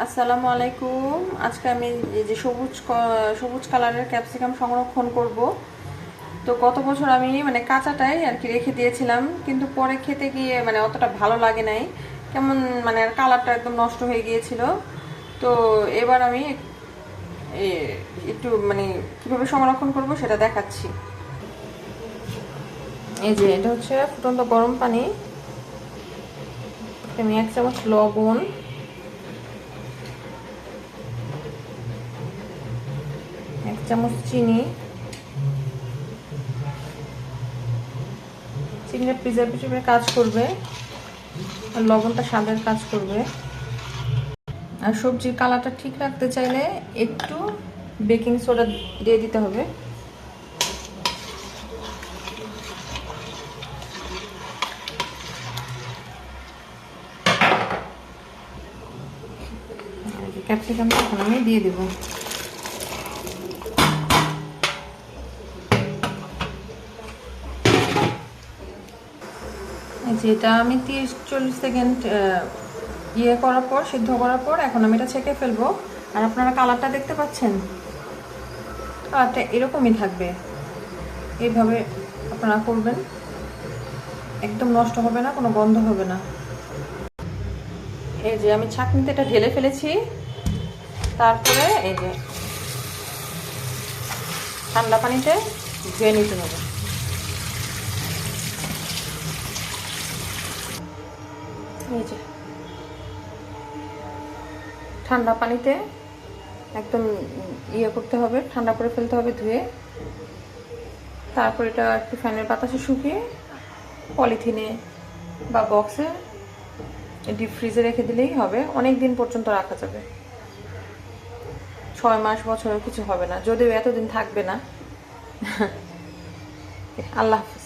আসসালামু আলাইকুম। আজকে আমি এই যে সবুজ কালারের ক্যাপসিকাম সংরক্ষণ করব। তো গত বছর আমি মানে কাঁচাটাই আর কি রেখে দিয়েছিলাম, কিন্তু পরে খেতে গিয়ে মানে অতটা ভালো লাগে নাই, কেমন মানে কালারটা একদম নষ্ট হয়ে গিয়েছিল। তো এবার আমি একটু মানে কিভাবে সংরক্ষণ করব সেটা দেখাচ্ছি। এই যে এটা হচ্ছে ফুটন্ত গরম পানি, আমি 1 চামচ লবণ, 1 চামচ চিনি। চিনিটা প্রিজারভেটিভের কাজ করবে আর লবণটা স্বাদের কাজ করবে। আর সবজির কালারটা ঠিক রাখতে চাইলে একটু বেকিং সোডা দিয়ে দিতে হবে। ক্যাপসিকামটা এখন আমি দিয়ে দেব। যেটা আমি 30-40 সেকেন্ড করার পর, সিদ্ধ করার পর এখন আমি এটা ছেঁকে ফেলবো। আর আপনারা কালারটা দেখতে পাচ্ছেন, কালারটা এরকমই থাকবে। এইভাবে আপনারা করবেন, একদম নষ্ট হবে না, কোনো গন্ধ হবে না। এই যে আমি ছাঁকনিতে এটা ঢেলে ফেলেছি। তারপরে এই যে ঠান্ডা পানিতে ধুয়ে নিতে হবে। এই যে ঠান্ডা পানিতে একদম করতে হবে, ঠান্ডা করে ফেলতে হবে ধুয়ে। তারপর এটা একটু ফ্যানের বাতাসে শুকিয়ে পলিথিনে বা বক্সে ডিপ ফ্রিজে রেখে দিলেই হবে। অনেক দিন পর্যন্ত রাখা যাবে, 6 মাস বছরের কিছু হবে না, যদিও এতদিন থাকবে না। আল্লাহ হাফেজ।